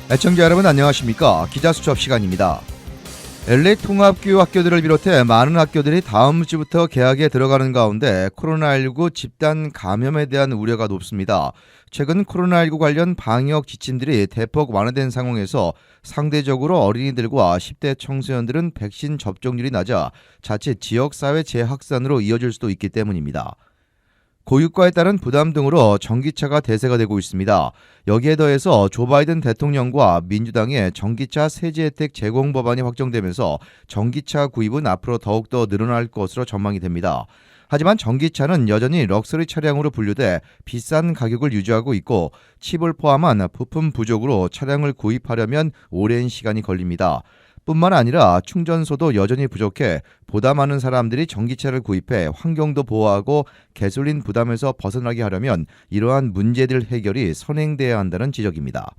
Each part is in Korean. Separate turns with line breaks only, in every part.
애청자 여러분 안녕하십니까? 기자 수첩 시간입니다. LA 통합교육 학교들을 비롯해 많은 학교들이 다음 주부터 개학에 들어가는 가운데 코로나19 집단 감염에 대한 우려가 높습니다. 최근 코로나19 관련 방역 지침들이 대폭 완화된 상황에서 상대적으로 어린이들과 10대 청소년들은 백신 접종률이 낮아 자칫 지역사회 재확산으로 이어질 수도 있기 때문입니다. 고유가에 따른 부담 등으로 전기차가 대세가 되고 있습니다. 여기에 더해서 조 바이든 대통령과 민주당의 전기차 세제 혜택 제공 법안이 확정되면서 전기차 구입은 앞으로 더욱더 늘어날 것으로 전망이 됩니다. 하지만 전기차는 여전히 럭셔리 차량으로 분류돼 비싼 가격을 유지하고 있고 칩을 포함한 부품 부족으로 차량을 구입하려면 오랜 시간이 걸립니다. 뿐만 아니라 충전소도 여전히 부족해 보다 많은 사람들이 전기차를 구입해 환경도 보호하고 가솔린 부담에서 벗어나게 하려면 이러한 문제들 해결이 선행돼야 한다는 지적입니다.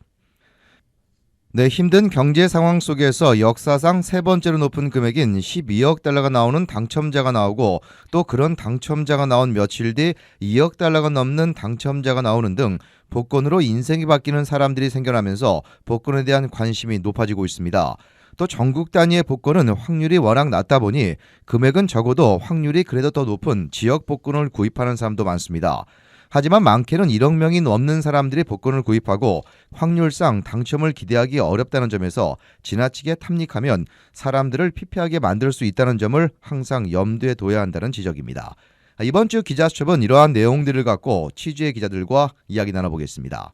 네, 힘든 경제 상황 속에서 역사상 세 번째로 높은 금액인 12억 달러가 나오는 당첨자가 나오고 또 그런 당첨자가 나온 며칠 뒤 2억 달러가 넘는 당첨자가 나오는 등 복권으로 인생이 바뀌는 사람들이 생겨나면서 복권에 대한 관심이 높아지고 있습니다. 또 전국 단위의 복권은 확률이 워낙 낮다 보니 금액은 적어도 확률이 그래도 더 높은 지역 복권을 구입하는 사람도 많습니다. 하지만 많게는 1억 명이 넘는 사람들이 복권을 구입하고 확률상 당첨을 기대하기 어렵다는 점에서 지나치게 탐닉하면 사람들을 피폐하게 만들 수 있다는 점을 항상 염두에 둬야 한다는 지적입니다. 이번 주 기자수첩은 이러한 내용들을 갖고 취재 기자들과 이야기 나눠보겠습니다.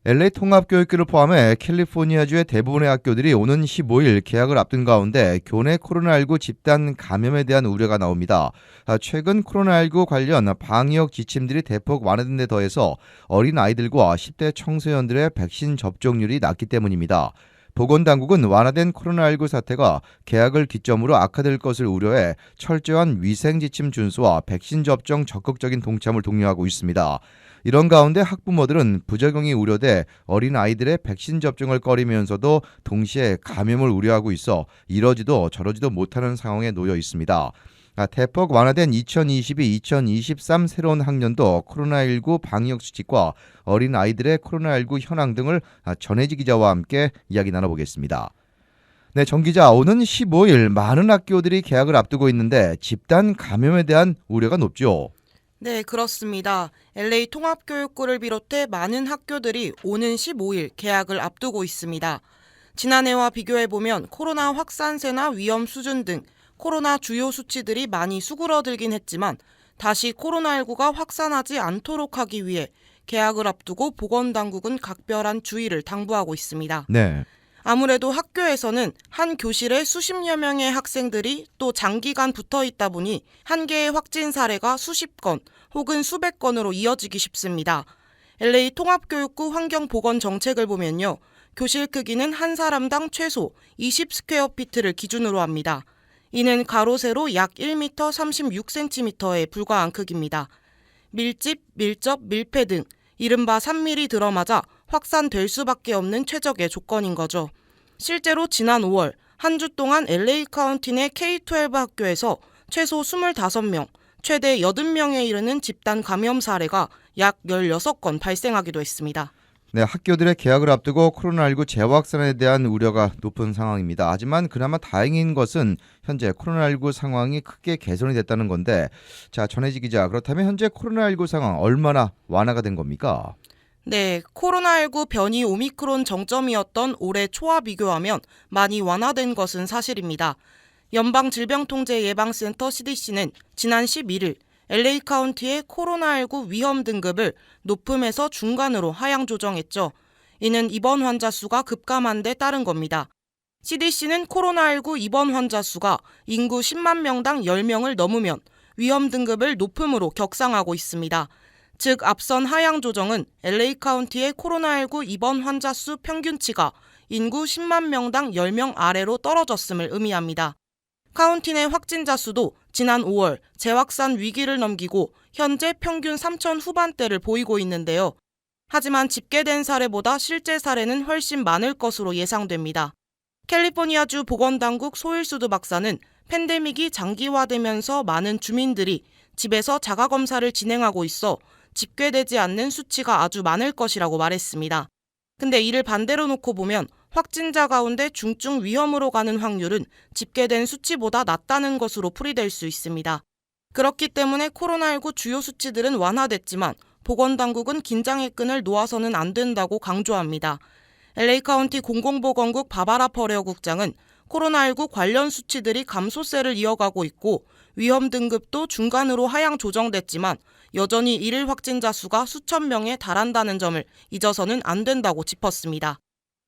LA 통합교육교를 포함해 캘리포니아주의 대부분의 학교들이 오는 15일 개학을 앞둔 가운데 교내 코로나19 집단 감염에 대한 우려가 나옵니다. 최근 코로나19 관련 방역 지침들이 대폭 완화된 데 더해서 어린 아이들과 10대 청소년들의 백신 접종률이 낮기 때문입니다. 보건당국은 완화된 코로나19 사태가 개학을 기점으로 악화될 것을 우려해 철저한 위생지침 준수와 백신 접종 적극적인 동참을 독려하고 있습니다. 이런 가운데 학부모들은 부작용이 우려돼 어린 아이들의 백신 접종을 꺼리면서도 동시에 감염을 우려하고 있어 이러지도 저러지도 못하는 상황에 놓여 있습니다. 대폭 완화된 2022-2023 새로운 학년도 코로나19 방역 수칙과 어린 아이들의 코로나19 현황 등을 전혜지 기자와 함께 이야기 나눠보겠습니다. 네, 정 기자, 오는 15일 많은 학교들이 개학을 앞두고 있는데 집단 감염에 대한 우려가 높죠?
네, 그렇습니다. LA 통합교육고를 비롯해 많은 학교들이 오는 15일 개학을 앞두고 있습니다. 지난해와 비교해보면 코로나 확산세나 위험 수준 등 코로나 주요 수치들이 많이 수그러들긴 했지만 다시 코로나19가 확산하지 않도록 하기 위해 개학을 앞두고 보건당국은 각별한 주의를 당부하고 있습니다.
네.
아무래도 학교에서는 한 교실에 수십여 명의 학생들이 또 장기간 붙어 있다 보니 한 개의 확진 사례가 수십 건 혹은 수백 건으로 이어지기 쉽습니다. LA 통합교육구 환경보건 정책을 보면요. 교실 크기는 한 사람당 최소 20스퀘어피트를 기준으로 합니다. 이는 가로 세로 약 1m 36cm에 불과한 크기입니다. 밀집, 밀접, 밀폐 등 이른바 3밀이 들어맞아 확산될 수밖에 없는 최적의 조건인 거죠. 실제로 지난 5월 한 주 동안 LA 카운티 내 K-12 학교에서 최소 25명, 최대 80명에 이르는 집단 감염 사례가 약 16건 발생하기도 했습니다.
네, 학교들의 개학을 앞두고 코로나19 재확산에 대한 우려가 높은 상황입니다. 하지만 그나마 다행인 것은 현재 코로나19 상황이 크게 개선이 됐다는 건데, 자, 전혜지 기자, 그렇다면 현재 코로나19 상황 얼마나 완화가 된 겁니까?
네, 코로나19 변이 오미크론 정점이었던 올해 초와 비교하면 많이 완화된 것은 사실입니다. 연방질병통제예방센터 CDC는 지난 11일 LA 카운티의 코로나19 위험 등급을 높음에서 중간으로 하향 조정했죠. 이는 입원 환자 수가 급감한 데 따른 겁니다. CDC는 코로나19 입원 환자 수가 인구 10만 명당 10명을 넘으면 위험 등급을 높음으로 격상하고 있습니다. 즉 앞선 하향 조정은 LA 카운티의 코로나19 입원 환자 수 평균치가 인구 10만 명당 10명 아래로 떨어졌음을 의미합니다. 카운티 내 확진자 수도 지난 5월 재확산 위기를 넘기고 현재 평균 3천 후반대를 보이고 있는데요. 하지만 집계된 사례보다 실제 사례는 훨씬 많을 것으로 예상됩니다. 캘리포니아주 보건당국 소일수드 박사는 팬데믹이 장기화되면서 많은 주민들이 집에서 자가검사를 진행하고 있어 집계되지 않는 수치가 아주 많을 것이라고 말했습니다. 근데 이를 반대로 놓고 보면 확진자 가운데 중증 위험으로 가는 확률은 집계된 수치보다 낮다는 것으로 풀이될 수 있습니다. 그렇기 때문에 코로나19 주요 수치들은 완화됐지만 보건당국은 긴장의 끈을 놓아서는 안 된다고 강조합니다. LA 카운티 공공보건국 바바라 퍼레어 국장은 코로나19 관련 수치들이 감소세를 이어가고 있고 위험 등급도 중간으로 하향 조정됐지만 여전히 일일 확진자 수가 수천 명에 달한다는 점을 잊어서는 안 된다고 짚었습니다.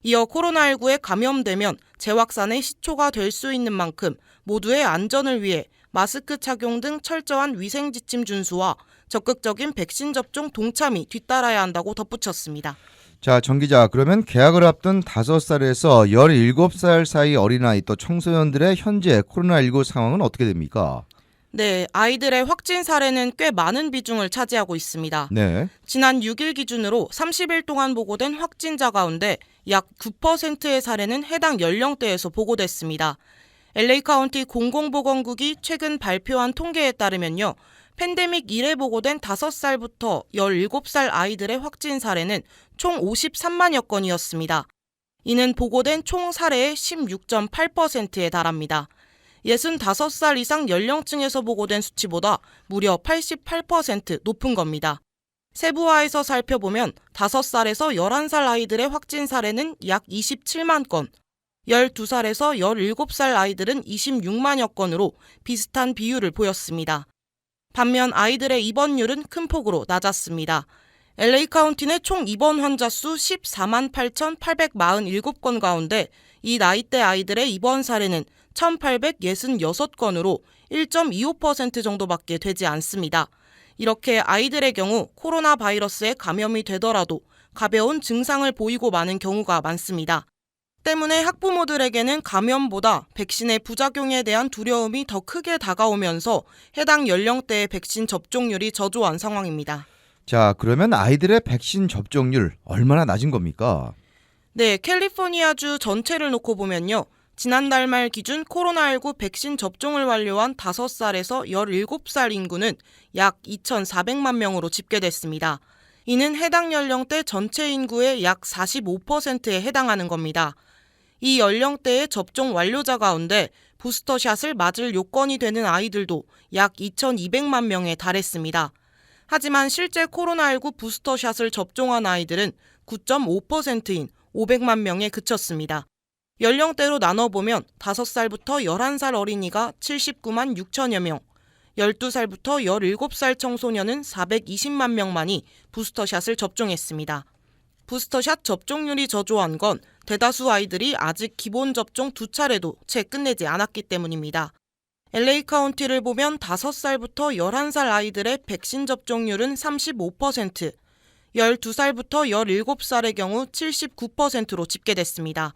이어 코로나19에 감염되면 재확산의 시초가 될 수 있는 만큼 모두의 안전을 위해 마스크 착용 등 철저한 위생 지침 준수와 적극적인 백신 접종 동참이 뒤따라야 한다고 덧붙였습니다.
자, 정 기자, 그러면 개학을 앞둔 5살에서 17살 사이 어린아이 또 청소년들의 현재 코로나19 상황은 어떻게 됩니까?
네, 아이들의 확진 사례는 꽤 많은 비중을 차지하고 있습니다.
네.
지난 6일 기준으로 30일 동안 보고된 확진자 가운데 약 9%의 사례는 해당 연령대에서 보고됐습니다. LA 카운티 공공보건국이 최근 발표한 통계에 따르면요. 팬데믹 이래 보고된 5살부터 17살 아이들의 확진 사례는 총 53만여 건이었습니다. 이는 보고된 총 사례의 16.8%에 달합니다. 65살 이상 연령층에서 보고된 수치보다 무려 88% 높은 겁니다. 세부화해서 살펴보면 5살에서 11살 아이들의 확진 사례는 약 27만 건, 12살에서 17살 아이들은 26만여 건으로 비슷한 비율을 보였습니다. 반면 아이들의 입원율은 큰 폭으로 낮았습니다. LA 카운티 내 총 입원 환자 수 14만 8,847건 가운데 이 나이대 아이들의 입원 사례는 1,866건으로 1.25% 정도밖에 되지 않습니다. 이렇게 아이들의 경우 코로나 바이러스에 감염이 되더라도 가벼운 증상을 보이고 마는 경우가 많습니다. 때문에 학부모들에게는 감염보다 백신의 부작용에 대한 두려움이 더 크게 다가오면서 해당 연령대의 백신 접종률이 저조한 상황입니다.
자, 그러면 아이들의 백신 접종률 얼마나 낮은 겁니까?
네, 캘리포니아주 전체를 놓고 보면요. 지난달 말 기준 코로나19 백신 접종을 완료한 5살에서 17살 인구는 약 2,400만 명으로 집계됐습니다. 이는 해당 연령대 전체 인구의 약 45%에 해당하는 겁니다. 이 연령대의 접종 완료자 가운데 부스터샷을 맞을 요건이 되는 아이들도 약 2,200만 명에 달했습니다. 하지만 실제 코로나19 부스터샷을 접종한 아이들은 9.5%인 500만 명에 그쳤습니다. 연령대로 나눠보면 5살부터 11살 어린이가 79만 6천여 명, 12살부터 17살 청소년은 420만 명만이 부스터샷을 접종했습니다. 부스터샷 접종률이 저조한 건 대다수 아이들이 아직 기본 접종 2차례도 채 끝내지 않았기 때문입니다. LA 카운티를 보면 5살부터 11살 아이들의 백신 접종률은 35%, 12살부터 17살의 경우 79%로 집계됐습니다.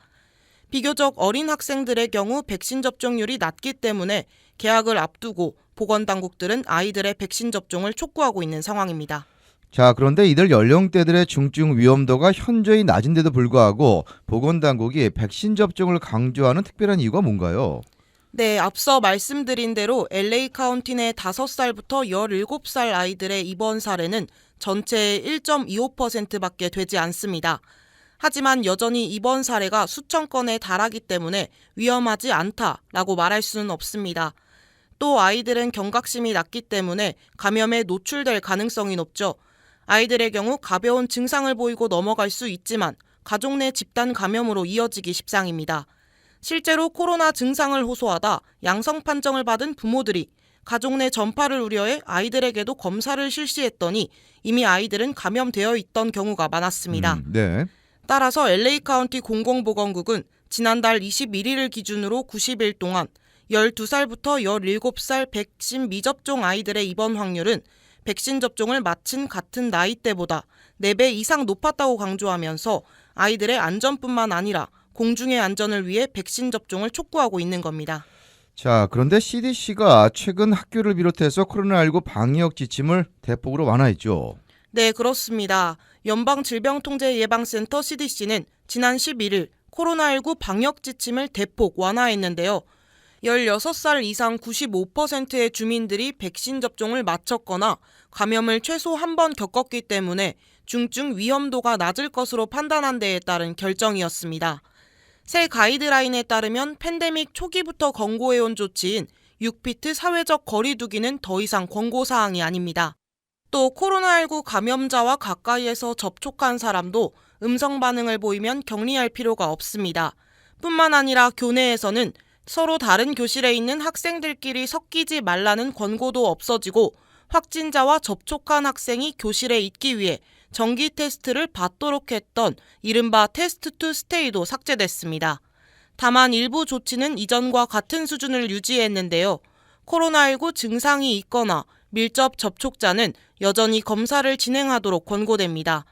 비교적 어린 학생들의 경우 백신 접종률이 낮기 때문에 개학을 앞두고 보건당국들은 아이들의 백신 접종을 촉구하고 있는 상황입니다.
자, 그런데 이들 연령대들의 중증 위험도가 현저히 낮은데도 불구하고 보건당국이 백신 접종을 강조하는 특별한 이유가 뭔가요?
네, 앞서 말씀드린 대로 LA 카운티 내 5살부터 17살 아이들의 입원 사례는 전체의 1.25%밖에 되지 않습니다. 하지만 여전히 입원 사례가 수천 건에 달하기 때문에 위험하지 않다라고 말할 수는 없습니다. 또 아이들은 경각심이 낮기 때문에 감염에 노출될 가능성이 높죠. 아이들의 경우 가벼운 증상을 보이고 넘어갈 수 있지만 가족 내 집단 감염으로 이어지기 십상입니다. 실제로 코로나 증상을 호소하다 양성 판정을 받은 부모들이 가족 내 전파를 우려해 아이들에게도 검사를 실시했더니 이미 아이들은 감염되어 있던 경우가 많았습니다.
네.
따라서 LA 카운티 공공보건국은 지난달 21일을 기준으로 90일 동안 12살부터 17살 백신 미접종 아이들의 입원 확률은 백신 접종을 마친 같은 나이대보다 4배 이상 높았다고 강조하면서 아이들의 안전뿐만 아니라 공중의 안전을 위해 백신 접종을 촉구하고 있는 겁니다.
자, 그런데 CDC가 최근 학교를 비롯해서 코로나19 방역 지침을 대폭으로 완화했죠.
네, 그렇습니다. 연방질병통제예방센터 CDC는 지난 11일 코로나19 방역 지침을 대폭 완화했는데요. 16살 이상 95%의 주민들이 백신 접종을 마쳤거나 감염을 최소 한 번 겪었기 때문에 중증 위험도가 낮을 것으로 판단한 데에 따른 결정이었습니다. 새 가이드라인에 따르면 팬데믹 초기부터 권고해온 조치인 6피트 사회적 거리 두기는 더 이상 권고사항이 아닙니다. 또 코로나19 감염자와 가까이에서 접촉한 사람도 음성 반응을 보이면 격리할 필요가 없습니다. 뿐만 아니라 교내에서는 서로 다른 교실에 있는 학생들끼리 섞이지 말라는 권고도 없어지고 확진자와 접촉한 학생이 교실에 있기 위해 정기 테스트를 받도록 했던 이른바 테스트 투 스테이도 삭제됐습니다. 다만 일부 조치는 이전과 같은 수준을 유지했는데요. 코로나19 증상이 있거나 밀접 접촉자는 여전히 검사를 진행하도록 권고됩니다.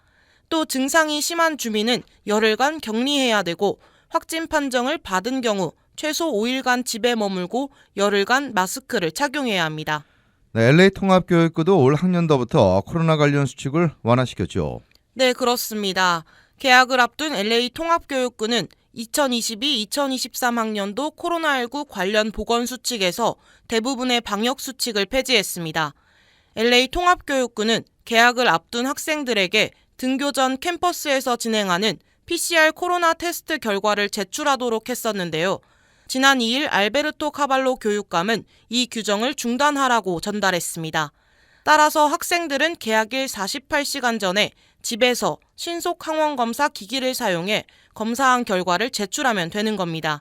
또 증상이 심한 주민은 열흘간 격리해야 되고 확진 판정을 받은 경우 최소 5일간 집에 머물고 열흘간 마스크를 착용해야 합니다.
네, LA 통합교육부도 올 학년도부터 코로나 관련 수칙을 완화시켰죠.
네, 그렇습니다. 개학을 앞둔 LA 통합교육부는 2022-2023 학년도 코로나19 관련 보건수칙에서 대부분의 방역수칙을 폐지했습니다. LA 통합교육부는 개학을 앞둔 학생들에게 등교 전 캠퍼스에서 진행하는 PCR 코로나 테스트 결과를 제출하도록 했었는데요. 지난 2일 알베르토 카발로 교육감은 이 규정을 중단하라고 전달했습니다. 따라서 학생들은 개학일 48시간 전에 집에서 신속 항원검사 기기를 사용해 검사한 결과를 제출하면 되는 겁니다.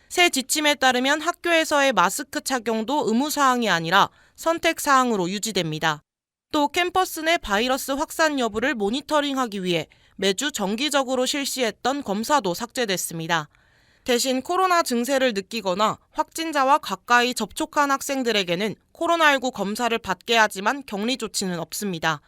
새 지침에 따르면 학교에서의 마스크 착용도 의무사항이 아니라 선택사항으로 유지됩니다. 또 캠퍼스 내 바이러스 확산 여부를 모니터링하기 위해 매주 정기적으로 실시했던 검사도 삭제됐습니다. 대신 코로나 증세를 느끼거나 확진자와 가까이 접촉한 학생들에게는 코로나19 검사를 받게 하지만 격리 조치는 없습니다.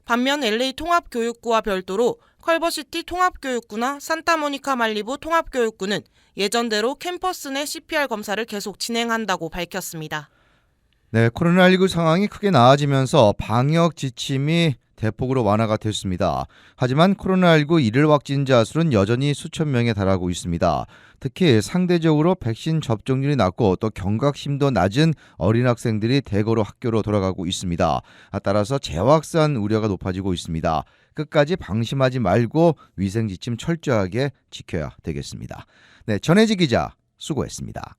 반면 LA 통합교육부와 별도로 컬버시티 통합교육부나 산타모니카 말리부 통합교육부는 예전대로 캠퍼스 내 CPR 검사를 계속 진행한다고 밝혔습니다.
네, 코로나19 상황이 크게 나아지면서 방역 지침이 대폭으로 완화가 됐습니다. 하지만 코로나19 일일 확진자 수는 여전히 수천 명에 달하고 있습니다. 특히 상대적으로 백신 접종률이 낮고 또 경각심도 낮은 어린 학생들이 대거로 학교로 돌아가고 있습니다. 따라서 재확산 우려가 높아지고 있습니다. 끝까지 방심하지 말고 위생 지침 철저하게 지켜야 되겠습니다. 네, 전혜지 기자 수고했습니다.